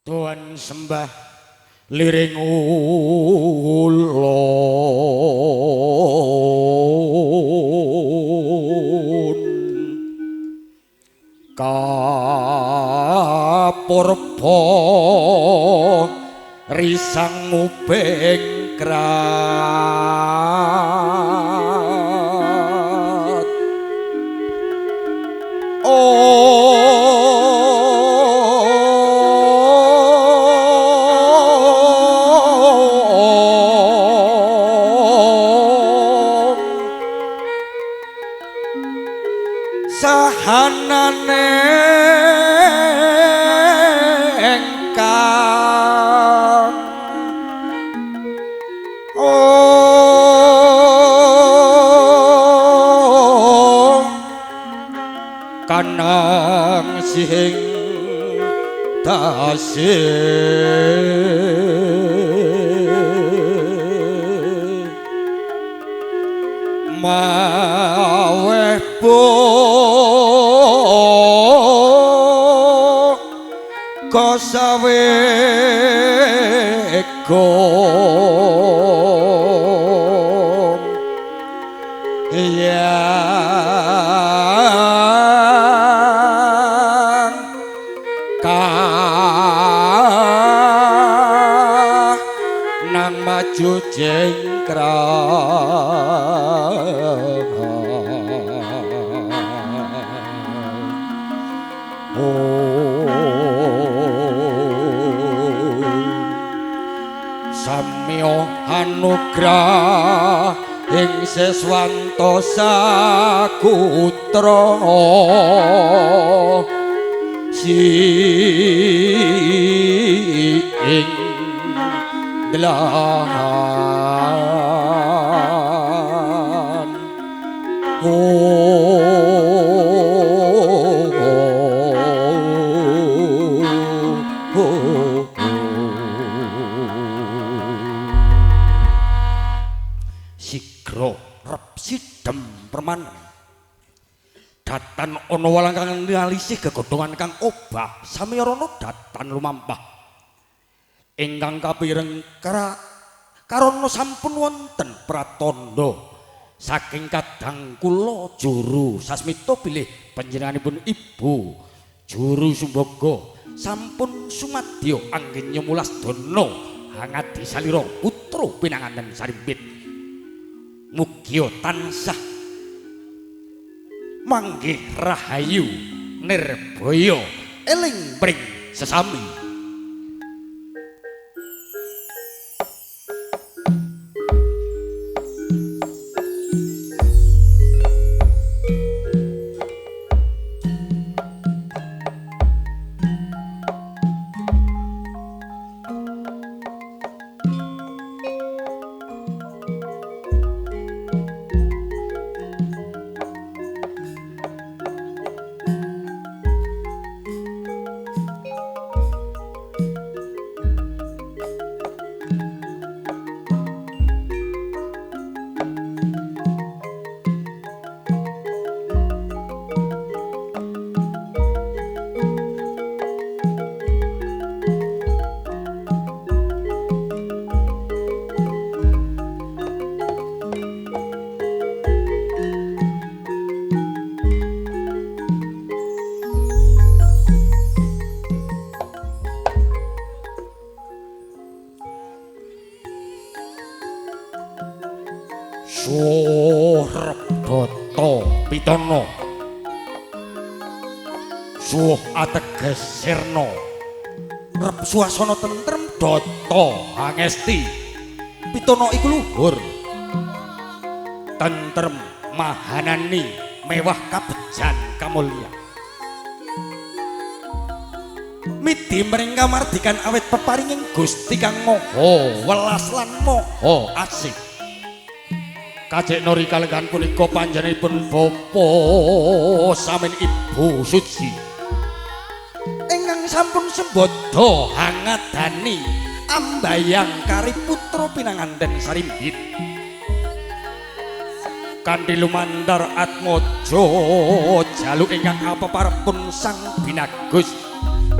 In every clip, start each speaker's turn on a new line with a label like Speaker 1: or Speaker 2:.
Speaker 1: Tuhan sembah liring ulun kapurba risang mubeng krat sahanane engkang kanang sing tasih maweh kosawe gong yang nang maju jengkrang samya anugrah ing seswanto sakutra ing delahan sigro rep sidem permanen datan ana walang kang nalisih gegodhongan kang obah samirana datan lumampah ingkang kapireng karana sampun wonten pratandha saking kadang kula juru sasmita bilih panjenenganipun Ibu Juru Sumbaga sampun sumadya anggen nyumulas dana hangadi salira putra pinanganten sarimpit mugi tansah manggih rahayu nirbaya eling pring sesami. Surebata Pitana suh ateges sirna rep suasana tentrem data angesti Pitana iku luhur tentrem mahanani mewah kabejan kamulya midi mring kamardikan awit peparinging Gusti kang maha welas lan maha asih Kajek Nori kalegan punika panjenenganipun bapa samin Ibu Suci ingkang sampun sembada hangadani ambayang kari putra pinanganten sarimbit kanthi lumantar atmaja jaluk ingkang apeparepun Sang Binagus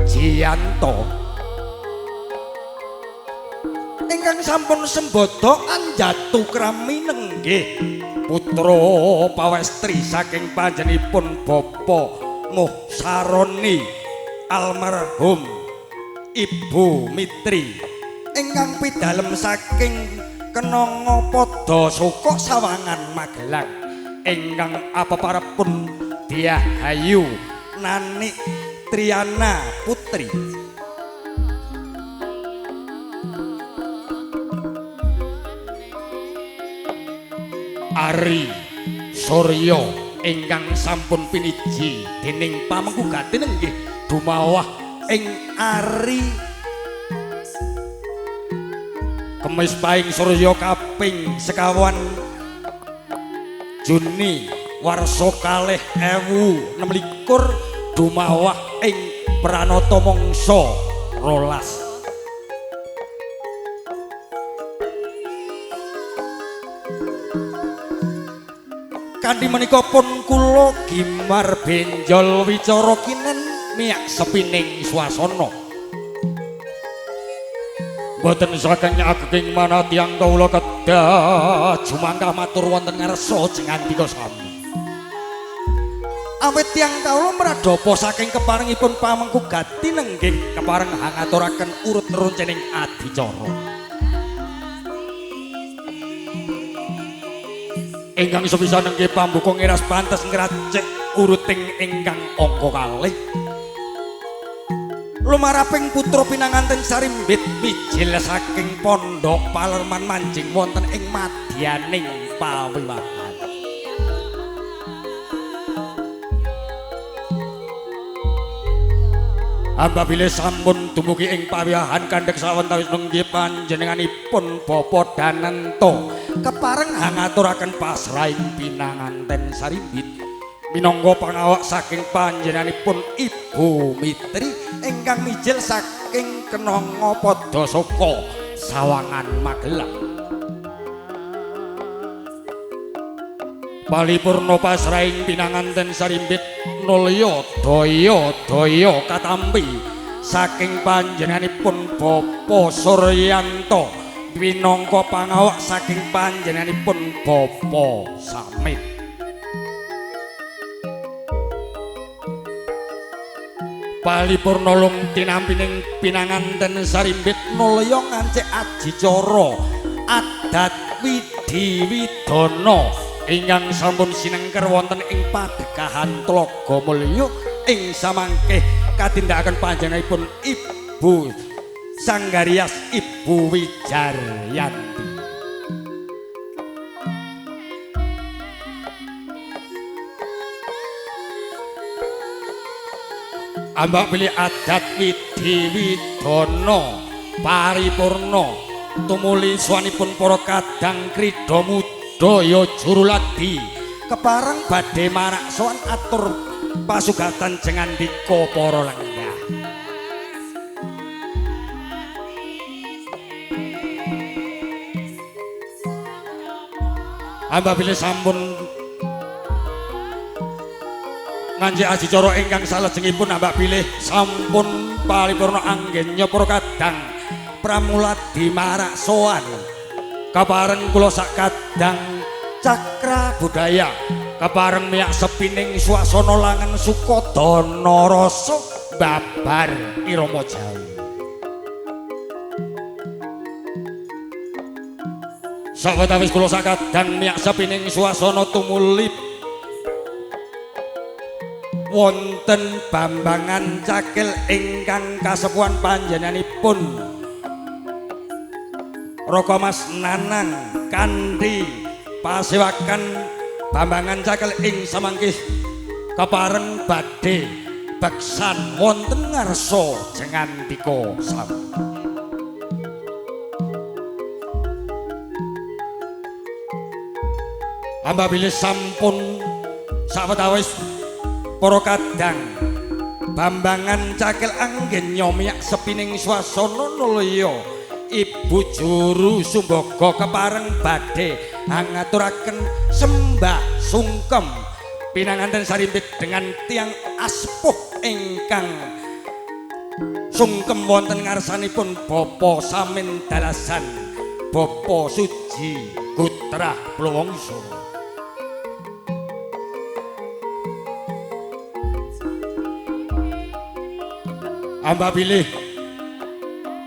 Speaker 1: Jiyanto sampun sembodo anjatu krami nenggih putra pawestri saking panjenipun Bapa Muh Saroni almarhum Ibu Mitri ingkang pidalem saking Kenanga Pada Suka Sawangan Magelang ingkang apeparepun Diahayu Nanik Triana Putri Ari Surya ingkang sampun piniji dening pamenggugaten nggih dumawah ing Ari Kemis Pahing Surya kaping sekawan Juni warsa kalih 2026 dumawah ing Pranata Mangsa 12 kanthi menika pun kula gimar benjol wicara kinen miyak sepining swasana boten saking ageng manah tiyang kawula kedah jumangkah matur wonten ngarsa jengandika sami awit tiyang kawula mradhapa saking keparengipun pamengkugati nenggih kepareng hangaturaken urut roncening adicara ingkang sepisan nggih pambuka ngiras pantes ngracik uruting ingkang angka kalih lumaraping putra pinanganten Sarimbit mijil saking pondok Palerman manjing wonten ing madyaning pawiwahan apabila sampun dumugi ing pawiwahan kandhek sawetawis nenggih panjenenganipun Bapa Danento kepareng hangaturaken pasrahing pinanganten Sarimbit minangka pangawak saking panjenenganipun Ibu Mitri ingkang mijil saking Kenanga Pada Suka Sawangan Magelang palipurna pasrahing pinanganten Sarimbit nulya daya katampi saking panjenenganipun Bapa Suryanto minangka pangawak saking panjenenganipun Bapa Samit palipurna lung tinampining pinanganten Sarimbit nulya ngancik adicara adat Widi Widana ingkang sampun sinengker wonten ing Padekahan Tlaga Mulya ing samangke katindakaken panjenenganipun Ibu Sanggarias Ibu Wijaryanti ambak pilih adat Widi Widana paripurna tumuli swanipun para kadang krida daya Juruladi kepareng badhe marak sowan atur pasugatan jengandika para lenggah apabila sampun nganjik adicara ingkang salajengipun ambak bilih sampun paripurna anggenya para kadang pramuladi marak sowan kepareng kula sak kadang cakra budaya kepareng miyak sepining swasana langen Sukadana rasa babar irama Jawi sawetawis kula sak kadang miyak sepining swasana tumulip wonten Bambangan Cakil ingkang kasepuhan panjenenganipun Raka Mas Nanang kanthi pasewakan Bambangan Cakil ing samangkih kepareng badhe beksan wonten ngarsa jengandika sami apabila sampun sawetawis para kadang Bambangan Cakil anggenya miyak sepining swasana nulya Ibu Juru Sumbaga kepareng badhe ngaturaken sembah sungkem pinanganten Sarimbit dengan tiang aspuh ingkang sungkem wonten ngarsanipun Bapa Samin Dalasan Bapa Suji Putra Plowongso. Amba bilih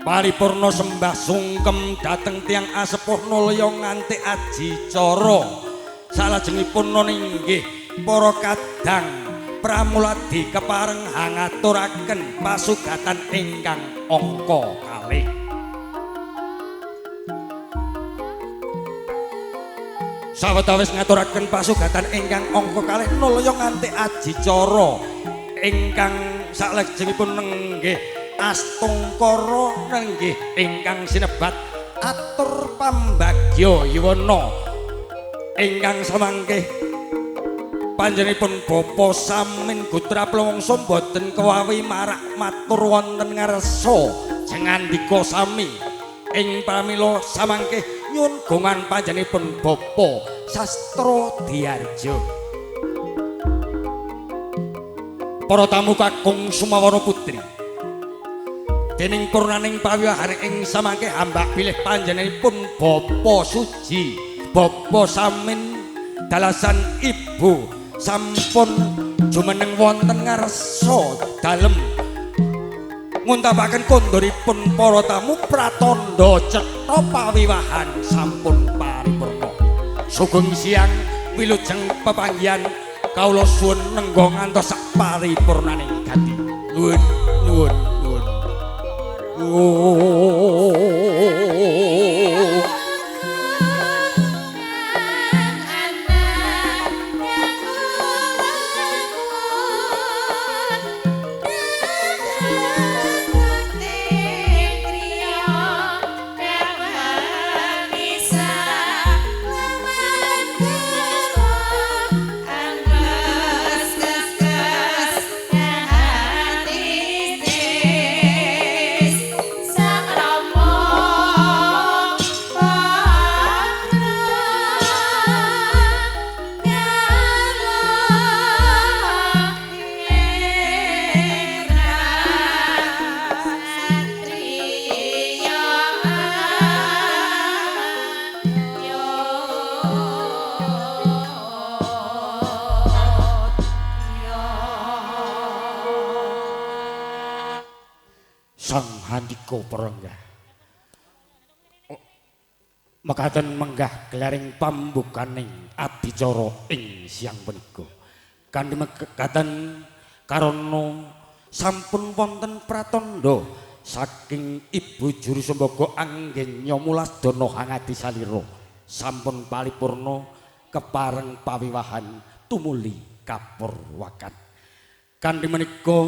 Speaker 1: paripurna sembah sungkem dhateng tiyang asepuh nulya nganti aji cara salajengipun ninggih para kadang pramuladi kepareng ngaturaken pasugatan ingkang angka kalih. Sawetawis ngaturaken pasugatan ingkang angka kalih nulya nganti aji cara ingkang salajengipun nenggih Astungkara nenggih ingkang sinebat atur pambagya yuwana ingkang samangke panjenenganipun Bapa Samin Putra Plowongso boten kewawi marak matur wonten ngarsa jengandika sami ing pramila samangke nyuwun gongan panjenenganipun Bapa Sastra Diarjo. Para tamu kakung Sumawana Putri dening purnaning pawiwahan ing samangke ambak bilih panjenenganipun Bapa Suji Bapa Samin dalasan ibu sampun jumeneng wonten ngarsa dalem nguntapaken kondoripun para tamu pratandha cetha pawiwahan sampun paripurna. Sugeng siang wilujeng pepanggihan kawula suwun nengga ngantos sak paripurnaning gati. Nuwun nuwun nuwun. Sang handika perenggah mekaten menggah gelaring pambukaning adicara ing siang punika kanthi mekaten karana sampun wonten pratandha saking Ibu Juru Sembaga Anggenya Mulasdana Hangadi Salira sampun paripurna kepareng pawiwahan tumuli kapurwakan kanthi menika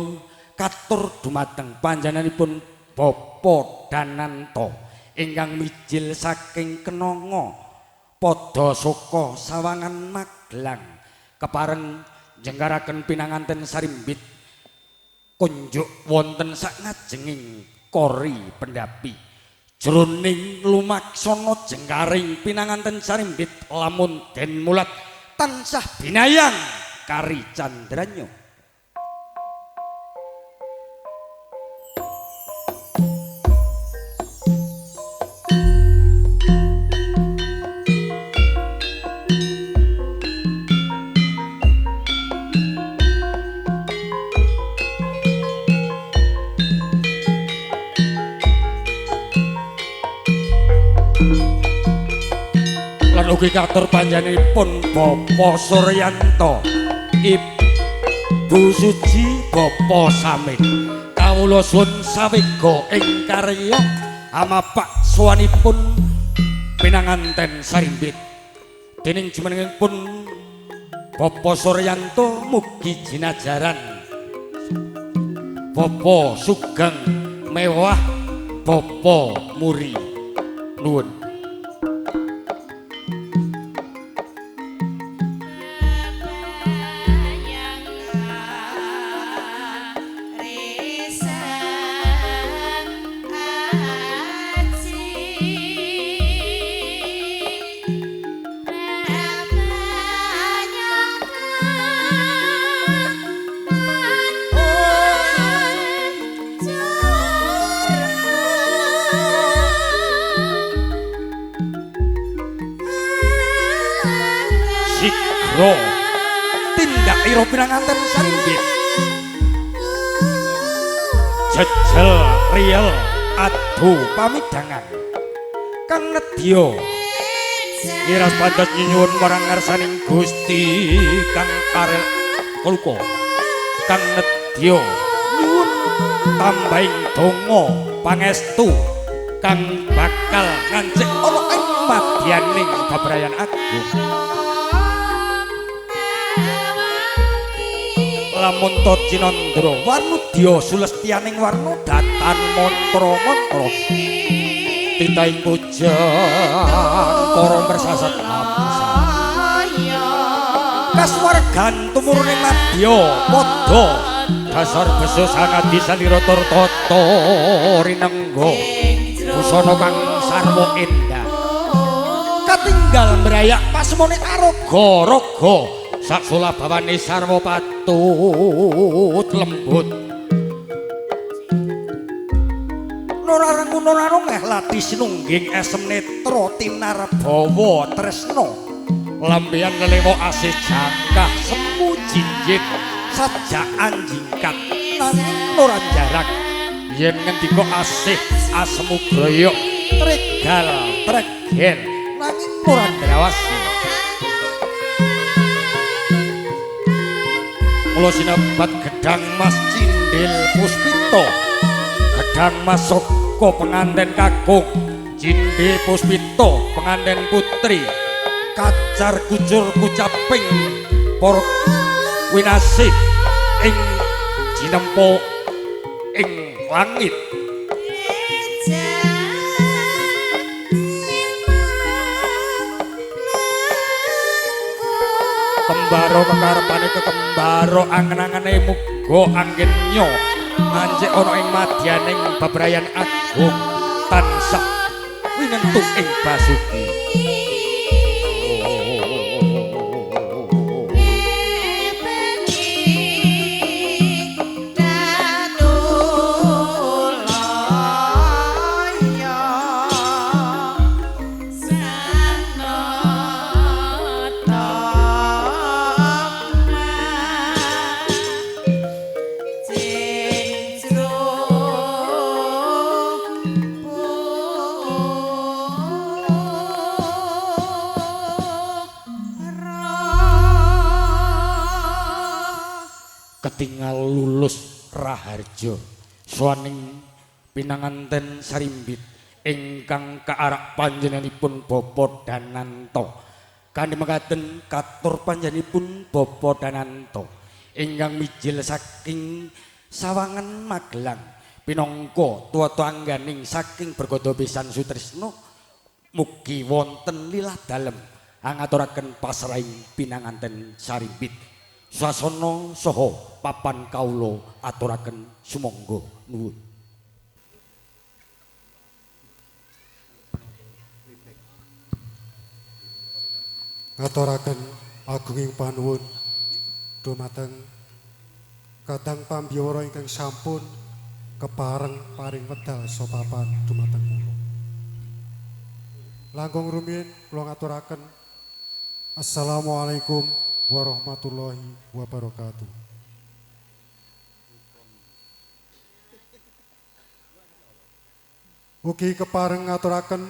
Speaker 1: katur dumateng panjenenganipun Bapa Dananto ingkang mijil saking Kenanga padha soka Sawangan Magelang kepareng jenggaraken pinanganten sarimbit kunjuk wonten sakngajenging kori pendapi jroning lumaksana jenggaring pinanganten sarimbit lamun den mulat tansah binayang kari Candranya. Ugi katur panjenenganipun Bapa Suryanto Ibu Suji Bapa Samin kawula suwun sawega ing karya amapak suwanipun pinanganten sarimbit dening jumenengipun Bapa Suryanto mugi jinajaran Bapa Sugeng mewah Bapa Muri nuwun. Bro tindak ira pinanganten Sarimbit jejel riel adu pamidangan kang nedya ngiras pantes nyuwun marang ngarsaning Gusti kang karel kulko kang nedya nyuwun tambahing donga pangestu kang bakal ngancik ana ing madyaning bebrayan agung lamun to Cinandra Warnudya sulestianing warna datan mantra-mantra titaing kujang para bersasat amsa kaswargan tumurune madya padha dasar beso sangat disalira tata rinengga busana kang sarwa endah katinggal merayak pasmone araga-raga sak sulabawane sarwa patut lembut Nurareng lati sinungging esem netra tinarbawa tresna lambean lelewa asih jangkah semu jinjit sajak anjingkat nanging ora jarak yen ngendika asih asemu groyok tregal tregen nanging ora drawasi mula sinebat gedang Mas Cindil Puspito gedang Mas Soko penganten kakung Cindil Puspito penganten putri kacar kucur kucaping para winasih ing jinempo ing langit kembaro kekarepane kekembaro angen-angene muga anggennya ngancik ana ing madyaning bebrayan agung tansah winentuk ing basuki ketinggal lulus raharja swaning pinanganten Sarimbit ingkang kaarak panjenenganipun Bapa Dananto kanthi mekaten katur panjenenganipun Bapa Dananto ingkang mijil saking Sawangan Magelang pinangka tuwa-tuwangganing saking Bergada Pisan Sutrisna mugi wonten lilah dalem angaturaken pasrahing pinanganten Sarimbit swasana saha papan kawula aturaken sumangga nuwun.
Speaker 2: Ngaturaken agunging panuwun dumateng kadang pambiwara ingkang sampun kepareng paring wedal sopapan dumateng kula. Langkung rumiyin kula ngaturaken Assalamualaikum warahmatullahi wabarakatuh. Ugi kepareng ngaturaken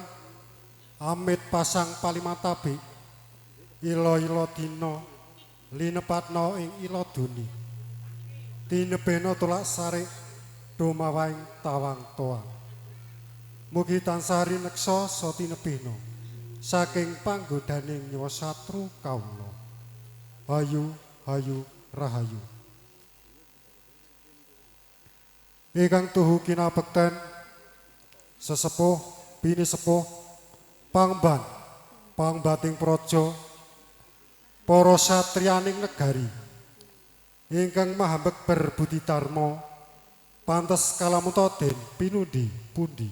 Speaker 2: amit pasang palimatabe ilo-ilo dina linepatna ing ilo duni tinebena tulak sarik dumawaing tawang toang mugi tansah rineksa sa tinebena saking panggodaning nyawa satru kawula. Hayu hayu rahayu. Ingkang tuhu kinabekten sesepuh bini sepuh pangban pangbating praja para satriyaning negari ingkang mahambek berbudi dharma pantes kalamuta den pinundi pundi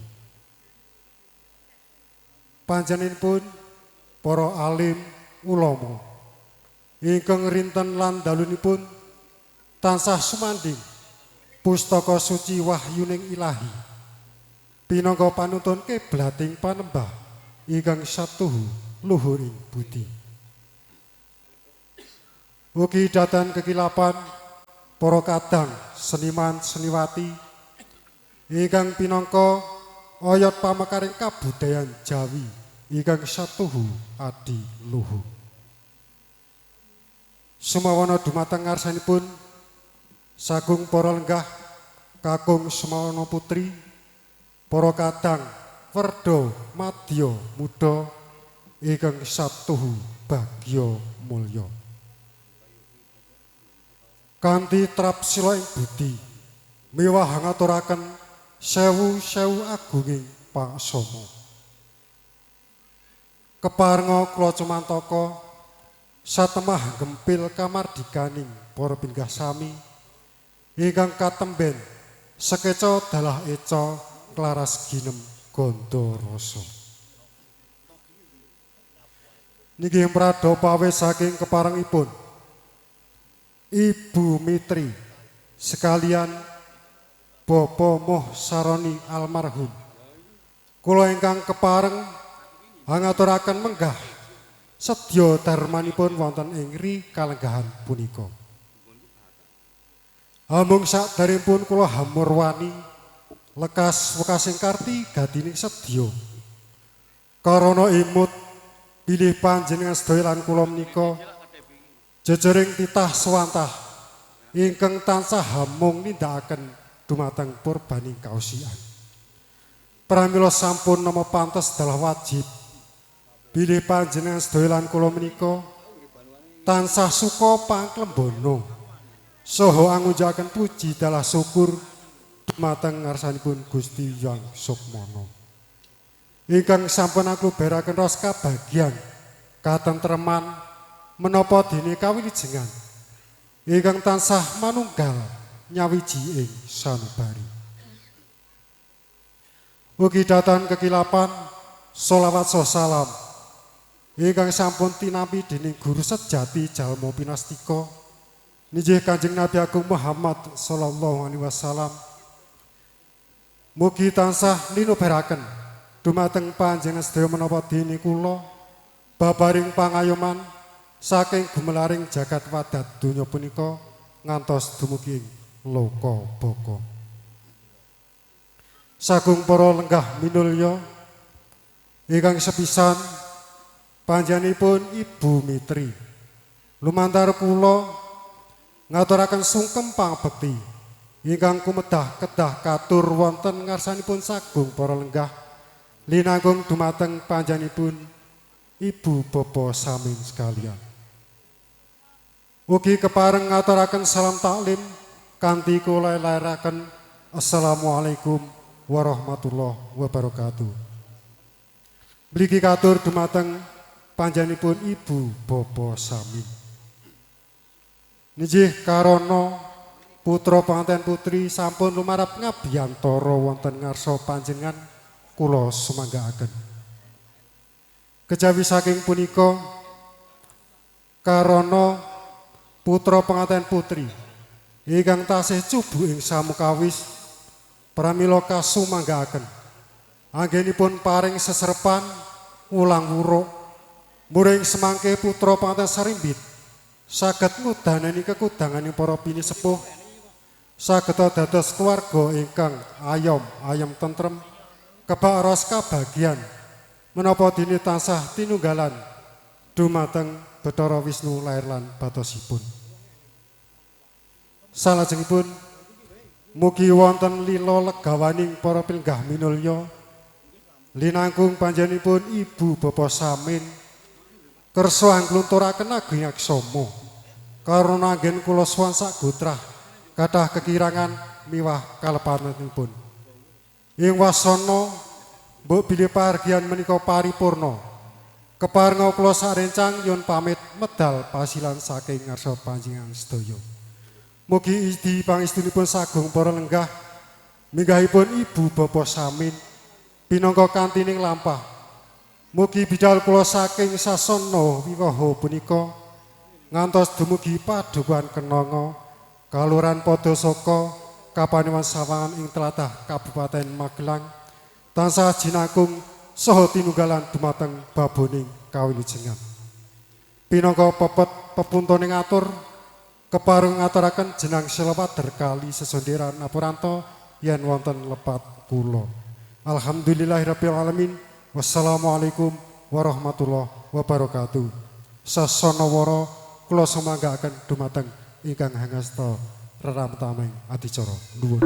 Speaker 2: panjenenganipun para alim ulama ingkang rinten lan dalunipun tansah sumanding pustaka suci wahyuning ilahi pinangka panuntun kiblating panembah ingkang satuhu luhuring budi. Ugi datan kekilapan para kadang seniman seniwati ingkang pinangka oyot pamekaring kabudayan Jawi ingkang satuhu adi luhu. Sumawana dumateng ngarsanipun sagung para lenggah kakung Sumawana putri para kadang werda madya muda ingkang satuhu bagya mulya. Kanthi trap sila ing budi miwah ngaturaken sewu-sewu agunging pangsama. Keparenga kula cumantaka satemah gempil kamardikaning para pinggah sami ingkang katemben sekeca dalah eca klaras ginem ganda rasa. Niki prada pawis saking keparengipun Ibu Mitri sekalian Bapa Moh Saroni almarhum. Kula ingkang kepareng ngaturaken menggah sedya darmanipun wonten ing ri kalenggahan punika. Amung sakderengipun kula hamurwani lekas wekasing karti gadining sedya. Karana imut bilih panjenengan sedaya lan kula menika jejering titah swantah ingkang tansah hamung nindakaken dumateng purbaning kausian. Pramila sampun nama pantes dalah wajib bilih panjenengan sedaya lan kula menika tansah suka pangklembono saha angujaken puji dalah syukur dumateng ngarsanipun Gusti Hyang Sukmana ingkang sampun akluberaken ros kabagyan katentreman menapa dene kawilujengan ingkang tansah manunggal nyawiji ing sanubari. Ugi datan kekilapan sholawat salam ingkang sampun tinampi dening guru sejati jalma pinastika ninggih Kanjeng Nabi Agung Muhammad sallallahu alaihi wasallam. Mugi tansah linubaraken dumateng panjenengan sedaya menapa dene kula babaring pangayoman saking gumelaring jagat wadat donya punika ngantos dumugi ing loka baka. Sagung para lenggah minulya ingkang sepisan panjenenganipun Ibu Mitri lumantar kula ngaturaken sungkem pangbekti ingkang kumedah kedah katur wonten ngarsanipun sagung para lenggah linanggung dumateng panjenenganipun Ibu Bapa samin sekalian. Ugi kepareng ngaturaken salam taklim kanthi kula lairaken assalamualaikum warahmatullahi wabarakatuh. Mriki katur dumateng panjenenganipun Ibu Bapa sami. Nggih karana putra panganten putri sampun lumarap ngabiyantara wonten ngarsa panjenengan kula sumanggaaken. Kejawi saking punika karana putra pengantin putri ingkang tasih cubu ing samukawis pramila kasumanggaaken anggenipun paring seserepan ulang wuruk muring semangke putra pengantin sarimbit saged ngudanani kekudanganing para pini sepuh saged dados keluarga ingkang ayom tentrem kebak ros kabagian menapa dene tansah tinunggalan dumateng Bathara Wisnu lair lan batosipun. Salajengipun mugi wonten lila legawaning para pinggah minulya linangkung panjenenganipun Ibu Bapa samin kersa anglunturaken ageng aksama karana anggen kula swan sak gotrah kathah kekirangan miwah kalepatanipun. Ing wasana mbok bilih pahargyan menika paripurna. Keparenga kula sarencang nyuwun pamit medal pasilan saking ngarsa panjenengan sedaya. Mugi idi pangestunipun sagung para lenggah minggahipun Ibu Bapa samin pinangka kantining lampah. Mugi bidal kula saking sasana wiwaha punika ngantos dumugi padukuhan kenanga kaluran Padasaka Kapanewan Sawangan ing tlatah Kabupaten Magelang tansah jinakung saha tinunggalan dumateng baboning kawilujengan. Pinangka pepet pepuntone ngatur kepareng ngaturaken jenang Silawader kali sesondiran apuranto yen wonten lepat kula. Alhamdulillahirabbil alamin. Wassalamualaikum warahmatullahi wabarakatuh. Sasana wara kula sumanggaaken dumateng ingkang hangasta reramtameng adicara nuwun.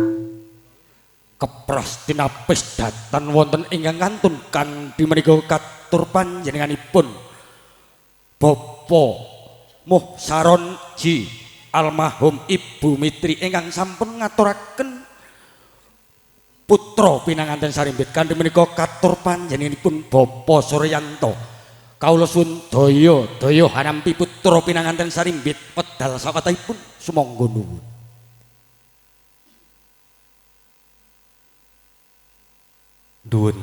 Speaker 1: Kepras tinapis datan wonten ingkang kantun kanthi menika katur panjenenganipun Bapak Muh Saron Ji almarhum Ibu Mitri ingkang sampun ngaturaken putra pinanganten sarimbit kanthi menika katur panjenenganipun Bapak Suryanto kawula suwun daya hanampi putra pinanganten sarimbit wedal sawetahipun sumangga nuwun.
Speaker 3: Nuwun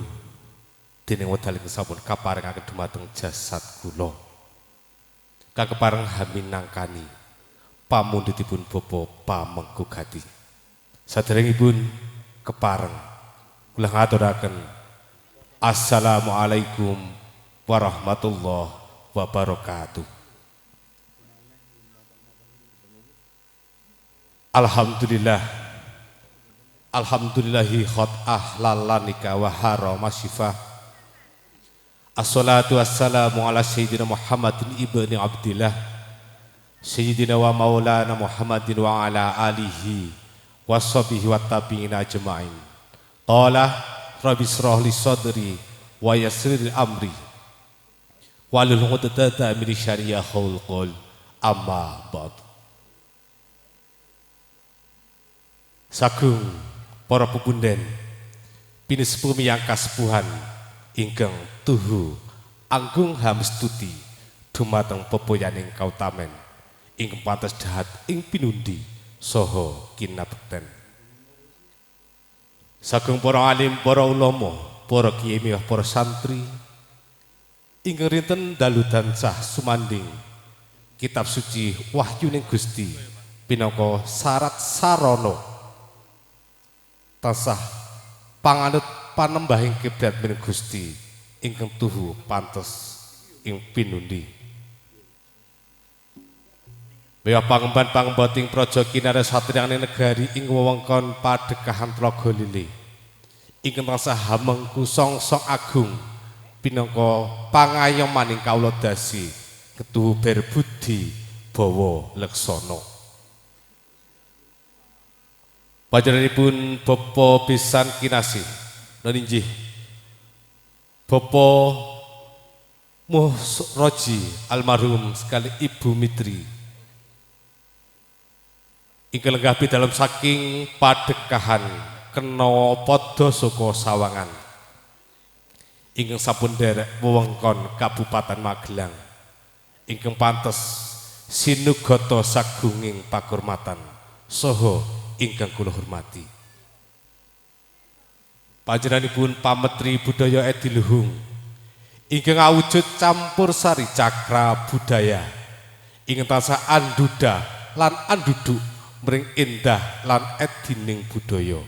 Speaker 3: dening wedal ing sampun kaparingaken dumateng jasad kula kakepareng haminangkani pamundhutipun Bapa Pamengkugati. Saderengipun kepareng kula ngaturaken assalamualaikum warahmatullahi wabarakatuh. Alhamdulillah alhamdulillahi khot ahlalanika wa harama syifah. Assalatu wassalamu ala sayyidina Muhammadin ibni Abdillah sayyidina wa maulana Muhammadin wa ala alihi washabihi wa tabi'ina ajma'in. Qala rabbi shrah li sadri wa yassir li amri wahlul 'uqdatam min lisani yafqahu qawli amma ba'd. Sagung para pepunden pinesepuh miyang kasepuhan ingkang tuhu anggung hamstuti dumateng pepoyaning kautamen ingkang pantes dahat ing pinundi saha kinabekten. Sagung para alim, para ulama, para kiai miwah para santri ingkang rinten dalu tansah sumanding kitab suci wahyuning Gusti pinangka syarat sarana tansah panganut panembahing kiblat mening Gusti ingkang tuhu pantes ing pinundi. Miwah pangemban-pangemboting praja kinarya satriyaning negari ing wewengkon padekahan Tlaga Lili ingkang tansah hamengku songsong agung pinangka pangayomaning kawula dasi ketuhu berbudi bawa leksana. Panjenenganipun Bapa pisan kinasih ninggih Bapa Muh Roji almarhum sekali Ibu Mitri ingkang lenggah dalam saking padekahan kena padha saka Sawangan ingkang sampun derek wewengkon Kabupaten Magelang ingkang pantes sinugata sagunging pakurmatan saha ingkang kula hormati. Panjenenganipun Pametri Budaya Ediluhung ingkang awujud campur sari cakra budaya ingkang tansah anduda lan anduduk mring endah lan edining budaya.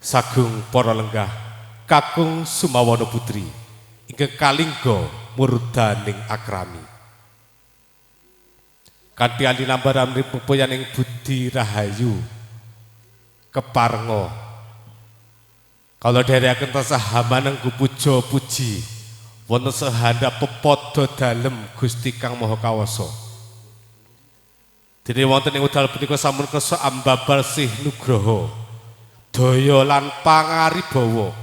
Speaker 3: Sagung para lenggah kakung Sumawana Putri ingkang kalingga murdaning akrami kanthi alinambar amri pepoyaning budi rahayu keparenga kalau dherekaken tansah hamaneng puja puji wonten sehandap pepodo dalem Gusti Kang Maha Kawasa. Dene wonten ing wekdal punika sampun kersa ambabal sih nugraha daya lan pangaribawa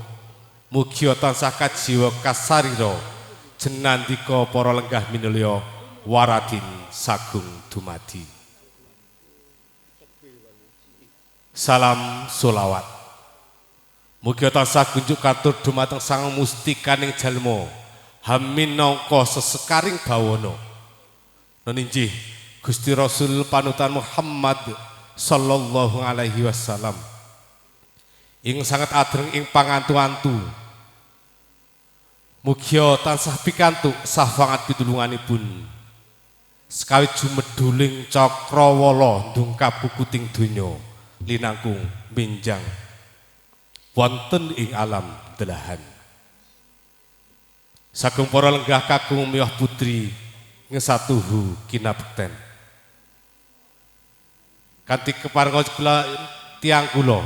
Speaker 3: mugi tansah kajiwa kasarira jenandika para lenggah minulya waradin sagung dumadi. Salam solawat mugi tansah kunjuk katur dumateng Sang Mustikaning jalma haminangka sesekaring bawana ninggih Gusti Rasul panutan Muhammad sallallahu alaihi wasallam ing sangat adreng ing pangantu-antu mugi tansah pikantuk safangat pitulunganipun sekawit jumeduling cakrawala ndungkap kukuting donya linangkung benjang wonten ing alam delahan. Sagung para lenggah kakung miwah putri ngesatuhu kinabekten. Kanthi keparenga kula tiyang kula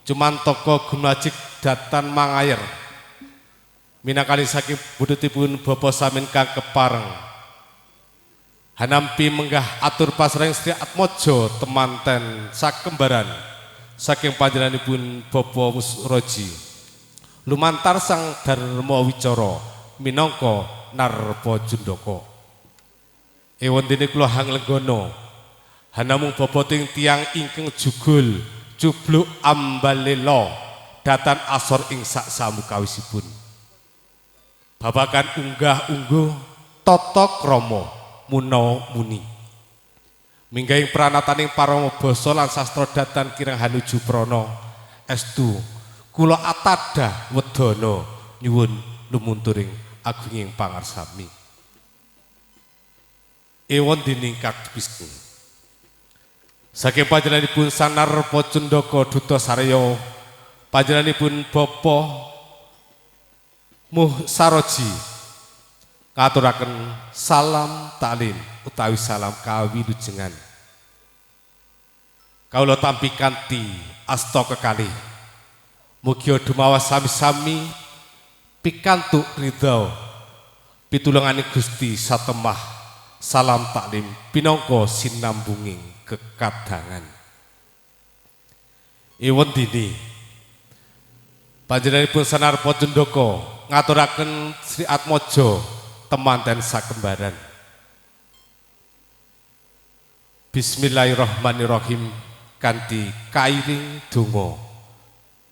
Speaker 3: Cumantaka Gumajik datan mangayer minangkali saking budutipun Bapa Samin kang kepareng hanampi menggah atur pasreng Sri Atmaja temanten sakembaran saking panjenenganipun Bapa Musroji lumantar Sang Dharma Wicara minangka Narpa Jundaka. Ewondene kula hanglenggana hanamung boboting tiyang ingkang jugul cubluk ambalela datan asor ing sak samukawisipun. Babagan unggah-ungguh tata krama muna muni. Minggahing pranataning parama basa lan sastra datan kirang hanuju prana estu kula atada wedana nyuwun lumunturing agunging pangarsami. Ewon dening Kakbisnu saking panjenenganipun Sang Narpa Jundaka Duta Sarya panjenenganipun Bapa Musaroji ngaturaken salam taklim utawi salam kawilujengan kawula tampi kanthi asta kekalih mugi dumawas sami-sami pikantuk ridha pitulunganing Gusti satemah salam taklim pinangka sinambunging kekadangan. Ewon dini panjenenganipun Sang Narpa Jundaka ngaturaken Sri Atmaja temanten sakembaran. Bismillahirrahmanirrahim kanthi kairing donga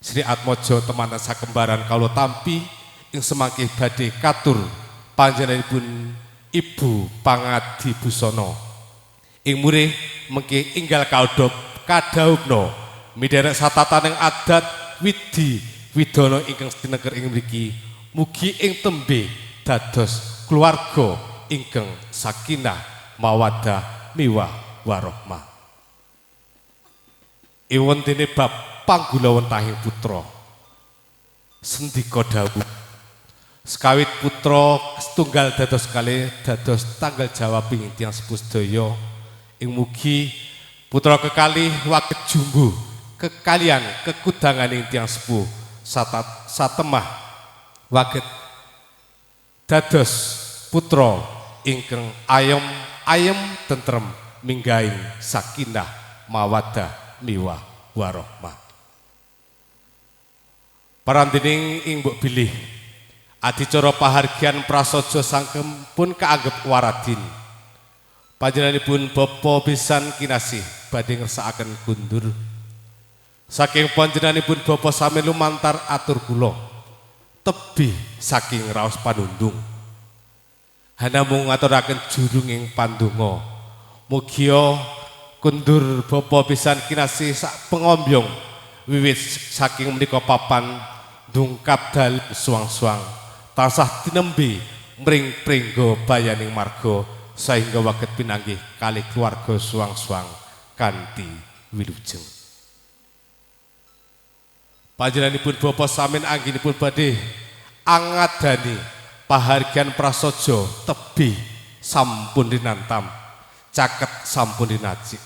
Speaker 3: Sri Atmaja temanten sakembaran kawula tampi ing semangkih badhe katur panjenenganipun Ibu Pangadi Busana ing murih mengki inggal kaudhop kadhaupna midherek satataning adat widi widana ingkang sineker ing mriki mugi ing tembe dados keluarga ingkang sakinah mawaddah miwah warahmah. Ewon dene bab panggulawentahing putra sendika dawuh sekawit putra setunggal dados kalih dados tanggal jawabing tiyang sepuh sedaya ing mugi putra kekalih waket jumbuh kekalian kekudanganing tiyang sepuh satemah waket dados putra ingkang ayem tentrem minggahing sakinah mawaddah miwah warahmah. Parandening ing mbok bilih adicara pahargyan prasaja sangkem pun kaanggep waradin. Panjenenganipun Bapa pisan kinasih badhe ngersakaken kundur. Saking panjenenganipun Bapa sami lumantar atur kula tebih saking raos panundung. Hanamung ngaturaken jurunging pandonga. Mugia kundur Bapa pisan kinasih sak pengombyong wiwit saking menika papan dungkap dal suang-suang tansah tinembe mring pringga bayaning marga sehingga waket pinanggih kalih keluarga suang-suang kanthi wilujeng. Panjenenganipun Bapa Samin anggenipun badhe angadani pahargyan prasaja tebih sampun dinantam caket sampun dinajik.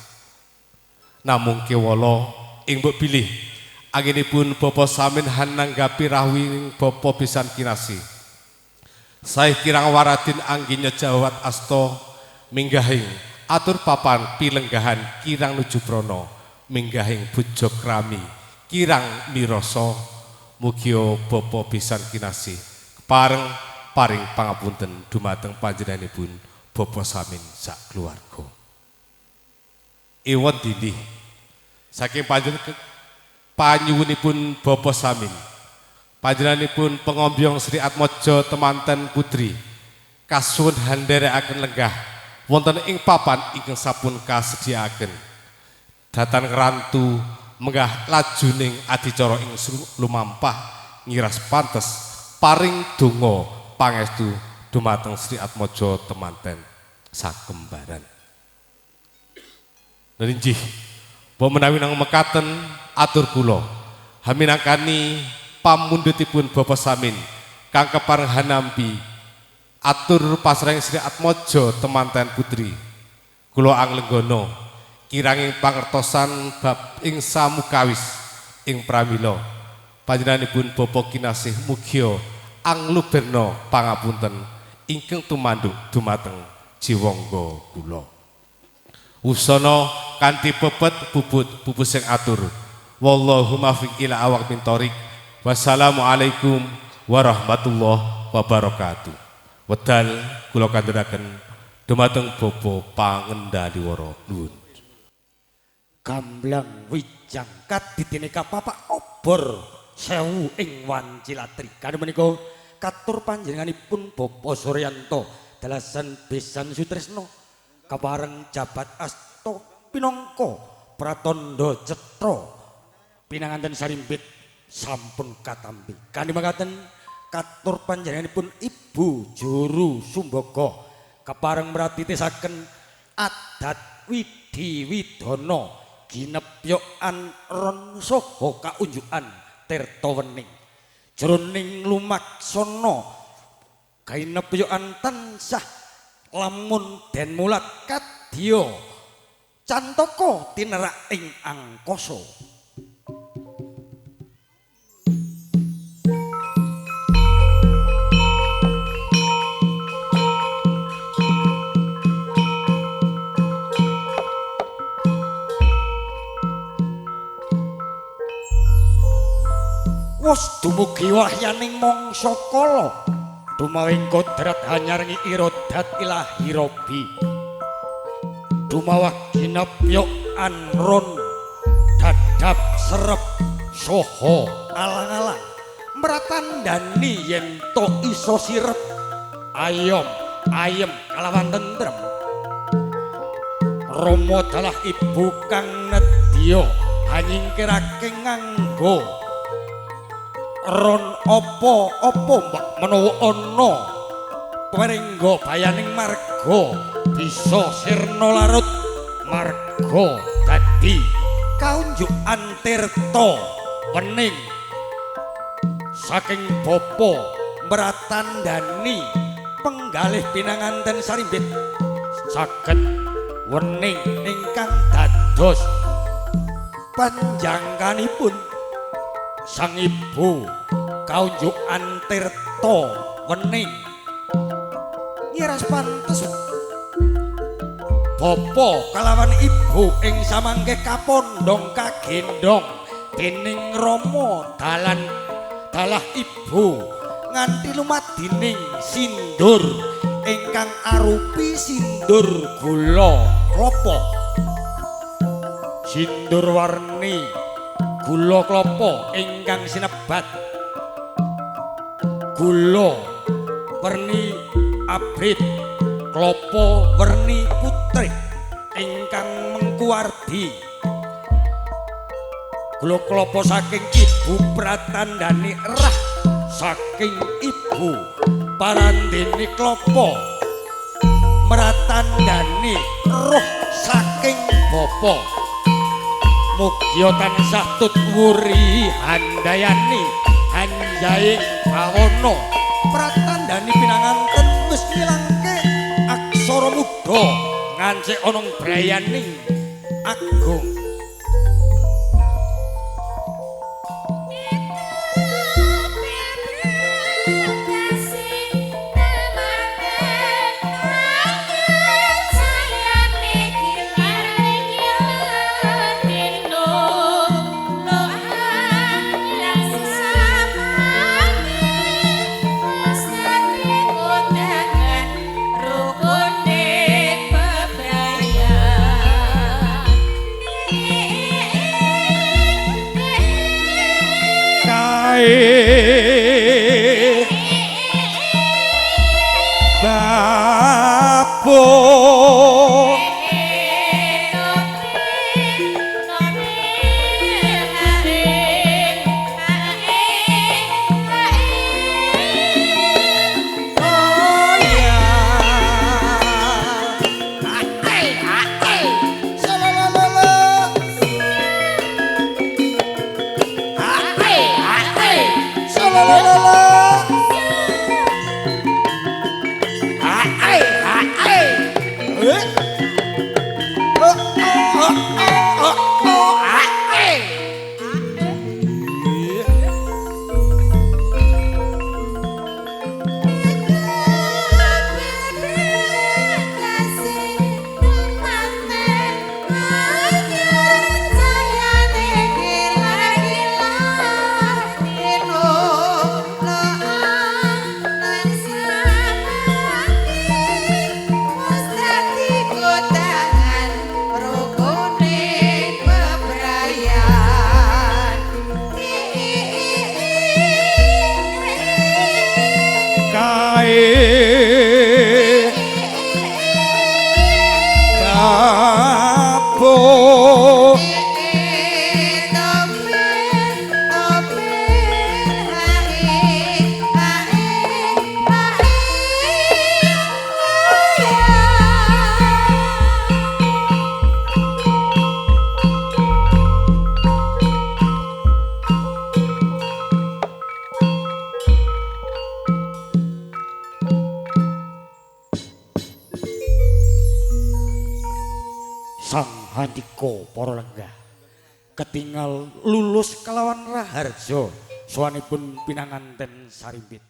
Speaker 3: Namung kewala ing mbok bilih anggenipun Bapa Samin hananggapi rawuhing Bapa pisan kinasih. Sae kirang waradin angginya jawat asta minggahing atur papan pilenggahan kirang nuju prana minggahing bojok rami kirang mirasa mugia Bapa pisan kinasih kepareng paring pangapunten dumateng panjenenganipun Bapa Samin sak keluarga. Ewon dini saking panyuwunipun Bapa Samin panjenenganipun pengombyong Sri Atmaja temanten putri kasuwun handherekaken lenggah wonten ing papan ingkang sampun kasediaaken datan ngrantu menggah lajuning adicara ing lumampah ngiras pantes paring donga pangestu dumateng Sri Atmaja temanten sakembaran. Nerinjih bahwa menawi nang mekaten atur kula haminangkani pamundhutipun Bapa Samin kang kepareng hanampi atur pasrahing Sri Atmaja temanten putri kula anglenggono kiranging pangertosan bab ing samukawis ing pramila panjenenganipun bapa kinasih mugia angluberna pangapunten ingkang tumanduk dumateng jiwangga kula usana kanthi pepet bubut sing atur wallahu muwaffiq ila awaq min thoriq wassalamualaikum warahmatullahi wabarakatuh wedal kula kandharaken dumateng bapa pangendhaliwara nuwun
Speaker 1: gamblang wijang kadidene kapapak obor sewu ing Wancilatri kanthi menika katur panjenenganipun Bapa Suryanto dalasan besan sutresna kapareng jabat asta pinangka pratandha cetha pinanganten sarimbit sampun katampi kanthi makaten katur panjenenganipun Ibu Juru Sumbaga kapareng mratitesaken adat Widi Widana ginepyokan ron saha kaunjukan tirta wening jroning lumaksana ginepyokan tansah lamun den mulat kadya cantaka tinerak ing angkasa wis dumugi wahyaning mangsa kala dumawing kodrat hanyarengi irodat ilahi robi dumawah ginepyokan ron dadap serep saha alang-alang mratandani yen to isa sirep ayem kalawan tentrem Rama dalah ibu kang nedya hanyingkirake nganggo ron apa-apa mbak menawa ana perengga bayaning marga bisa sirna larut marga dadi kaunjukan tirta wening saking bapa mratandani penggalih pinanganten sarimbit saged wening ingkang dados panjangkanipun sang ibu kaunjukan tirta wening ngiras pantes bapa kalawan ibu ing samangke kapondhong kagendhong dening Rama dalah ibu nganti lumadining sindur ingkang arupi sindur gula klapa sindur warni gula klapa ingkang sinebat gula werni abrit klapa werni putri ingkang mengkuwardi gula klapa saking ibu pratandani erah saking ibu parandene klapa mratandani roh saking bapa mugia tansah tutwuri handayani hanjaing bawana pratandani pinanganten wis ngilangke aksara muda ngancik ana brayaning agung sang handika para lenggah ketinggal lulus kelawan raharja sawanipun pinanganten sarimbit